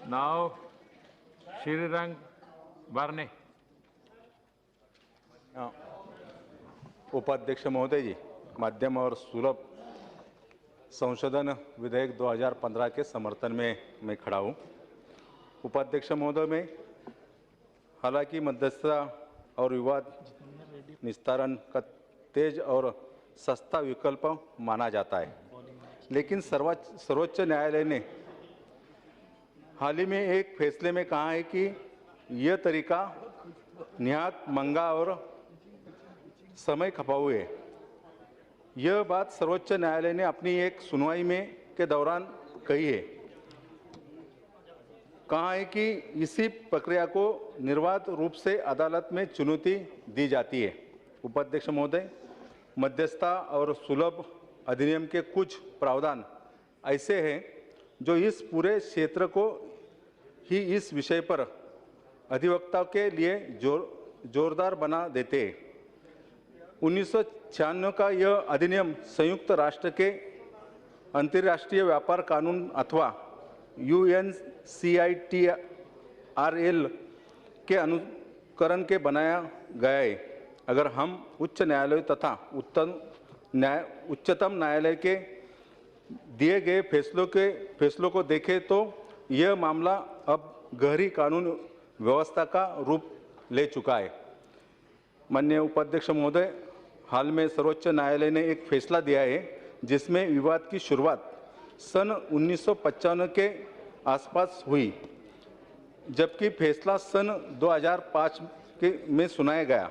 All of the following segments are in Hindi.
Now, Shrirang Barne. उपाध्यक्ष महोदय जी, माध्यम और सुलभ संशोधन विधेयक 2015 के समर्थन में मैं खड़ा हूँ। उपाध्यक्ष महोदय में हालांकि मध्यस्थता और विवाद निस्तारण का तेज और सस्ता विकल्प माना जाता है, लेकिन सर्वोच्च न्यायालय ने हाल ही में एक फैसले में कहा है कि यह तरीका निहायत महंगा और समय खपाऊ है। यह बात सर्वोच्च न्यायालय ने अपनी एक सुनवाई में के दौरान कही है। कहा है कि इसी प्रक्रिया को निर्बाध रूप से अदालत में चुनौती दी जाती है। उपाध्यक्ष महोदय, मध्यस्थता और सुलभ अधिनियम के कुछ प्रावधान ऐसे हैं जो इस पूरे क्षेत्र को ही इस विषय पर अधिवक्ताओं के लिए जोरदार बना देते हैं। 1996 का यह अधिनियम संयुक्त राष्ट्र के अंतर्राष्ट्रीय व्यापार कानून अथवा UNCITRL के अनुकरण के बनाया गया है। अगर हम उच्च न्यायालय तथा उच्चतम न्यायालय के दिए गए फैसलों को देखें तो यह मामला अब गहरी कानून व्यवस्था का रूप ले चुका है। माननीय उपाध्यक्ष महोदय, हाल में सर्वोच्च न्यायालय ने एक फैसला दिया है जिसमें विवाद की शुरुआत सन 1995 के आसपास हुई, जबकि फैसला सन 2005 में सुनाया गया।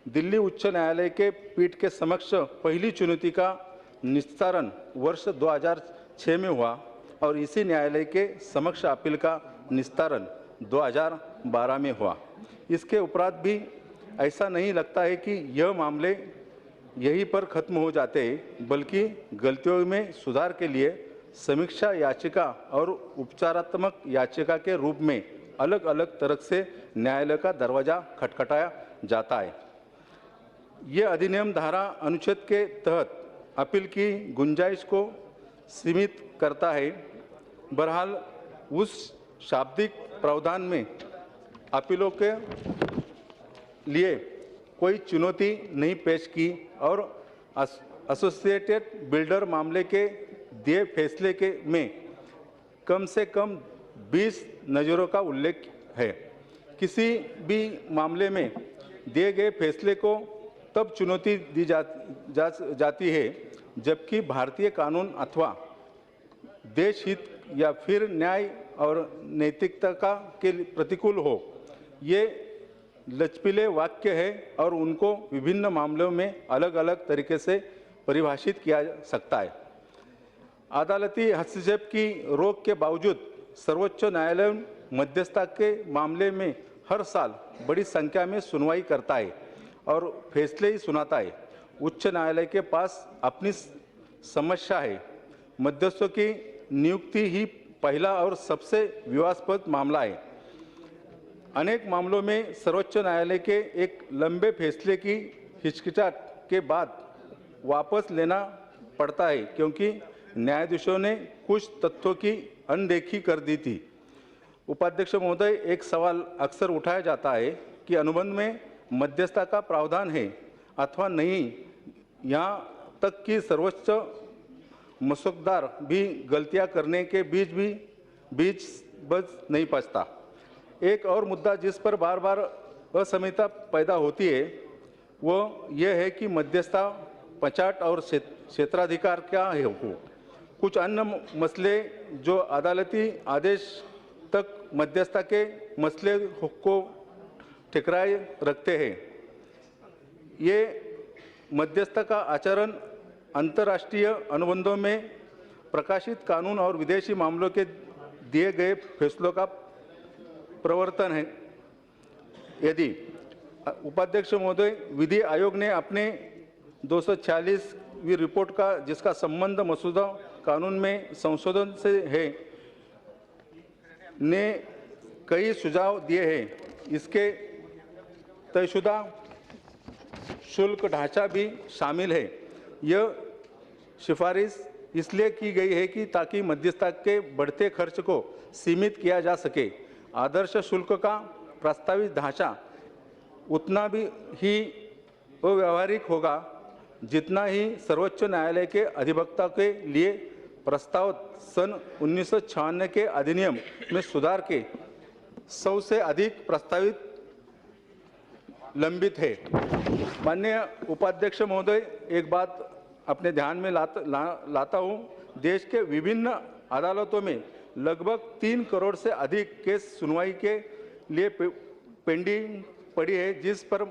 दिल्ली उच्च न्यायालय के पीठ के समक्ष पहली चुनौती का निस्तारण वर्ष 2006 में हुआ और इसी न्यायालय के समक्ष अपील का निस्तारण 2012 में हुआ। इसके उपरांत भी ऐसा नहीं लगता है कि यह मामले यहीं पर खत्म हो जाते हैं, बल्कि गलतियों में सुधार के लिए समीक्षा याचिका और उपचारात्मक याचिका के रूप में अलग अलग तरह से न्यायालय का दरवाजा खटखटाया जाता है। यह अधिनियम धारा अनुच्छेद के तहत अपील की गुंजाइश को सीमित करता है। बहरहाल उस शाब्दिक प्रावधान में अपीलों के लिए कोई चुनौती नहीं पेश की और एसोसिएटेड बिल्डर मामले के दिए फैसले के में कम से कम 20 नज़रों का उल्लेख है। किसी भी मामले में दिए गए फैसले को तब चुनौती दी जाती है जबकि भारतीय कानून अथवा देश हित या फिर न्याय और नैतिकता के प्रतिकूल हो। ये लचीले वाक्य है और उनको विभिन्न मामलों में अलग अलग तरीके से परिभाषित किया जा सकता है। अदालती हस्तक्षेप की रोक के बावजूद सर्वोच्च न्यायालय मध्यस्थता के मामले में हर साल बड़ी संख्या में सुनवाई करता है और फैसले ही सुनाता है। उच्च न्यायालय के पास अपनी समस्या है। मध्यस्थों की नियुक्ति ही पहला और सबसे विवादास्पद मामला है। अनेक मामलों में सर्वोच्च न्यायालय के एक लंबे फैसले की हिचकिचाहट के बाद वापस लेना पड़ता है क्योंकि न्यायाधीशों ने कुछ तथ्यों की अनदेखी कर दी थी। उपाध्यक्ष महोदय, एक सवाल अक्सर उठाया जाता है कि अनुबंध में मध्यस्थता का प्रावधान है अथवा नहीं। यहाँ तक कि सर्वोच्च मसौदेदार भी गलतियाँ करने के बीच बच नहीं पाता। एक और मुद्दा जिस पर बार बार असमयता पैदा होती है वो ये है कि मध्यस्थता पचाट और क्षेत्राधिकार क्या है हो। कुछ अन्य मसले जो अदालती आदेश तक मध्यस्थता के मसले को ठिकराए रखते हैं। ये मध्यस्थता का आचरण अंतर्राष्ट्रीय अनुबंधों में प्रकाशित कानून और विदेशी मामलों के दिए गए फैसलों का प्रवर्तन है। यदि उपाध्यक्ष महोदय, विधि आयोग ने अपने 246वीं रिपोर्ट का जिसका संबंध मसौदा कानून में संशोधन से है ने कई सुझाव दिए हैं। इसके तयशुदा शुल्क ढांचा भी शामिल है। यह सिफारिश इसलिए की गई है कि ताकि मध्यस्थता के बढ़ते खर्च को सीमित किया जा सके। आदर्श शुल्क का प्रस्तावित ढांचा उतना भी ही अव्यावहारिक होगा जितना ही सर्वोच्च न्यायालय के अधिवक्ता के लिए प्रस्तावित सन 1996 के अधिनियम में सुधार के 100 से अधिक प्रस्तावित लंबित है। माननीय उपाध्यक्ष महोदय, एक बात अपने ध्यान में लाता हूं। देश के विभिन्न अदालतों में लगभग 3 करोड़ से अधिक केस सुनवाई के लिए पेंडिंग पड़ी है, जिस पर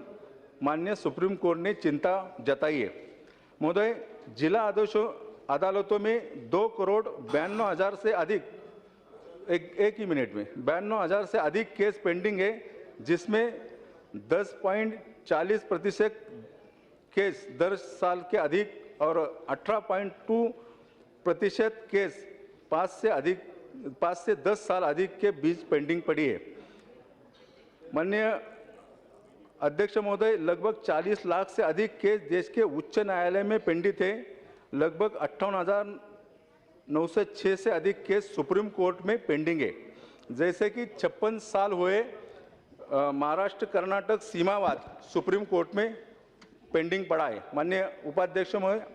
माननीय सुप्रीम कोर्ट ने चिंता जताई है। महोदय, जिला अदालतों में 2 करोड़ 52 हजार से अधिक एक ही मिनट में 52 हजार से अधिक केस पेंडिंग है, जिसमें 10.40% केस 10 साल के अधिक और 18.2% केस 5 से 10 साल अधिक के बीच पेंडिंग पड़ी है। माननीय अध्यक्ष महोदय, लगभग 40 लाख से अधिक केस देश के उच्च न्यायालय में पेंडित है। लगभग 58,906 से अधिक केस सुप्रीम कोर्ट में पेंडिंग है। जैसे कि 56 साल हुए महाराष्ट्र कर्नाटक सीमावाद सुप्रीम कोर्ट में पेंडिंग पड़ा है। माननीय उपाध्यक्ष महोदय,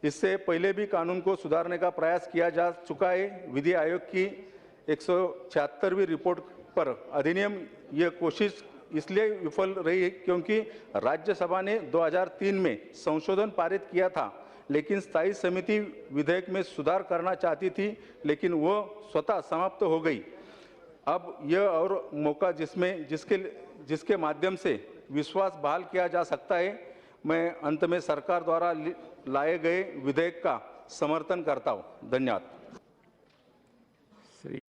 इससे पहले भी कानून को सुधारने का प्रयास किया जा चुका है। विधि आयोग की 176वीं रिपोर्ट पर अधिनियम यह कोशिश इसलिए विफल रही क्योंकि राज्यसभा ने 2003 में संशोधन पारित किया था, लेकिन स्थायी समिति विधेयक में सुधार करना चाहती थी, लेकिन वो स्वतः समाप्त हो गई। अब यह और मौका जिसके माध्यम से विश्वास बहाल किया जा सकता है। मैं अंत में सरकार द्वारा लाए गए विधेयक का समर्थन करता हूं। धन्यवाद।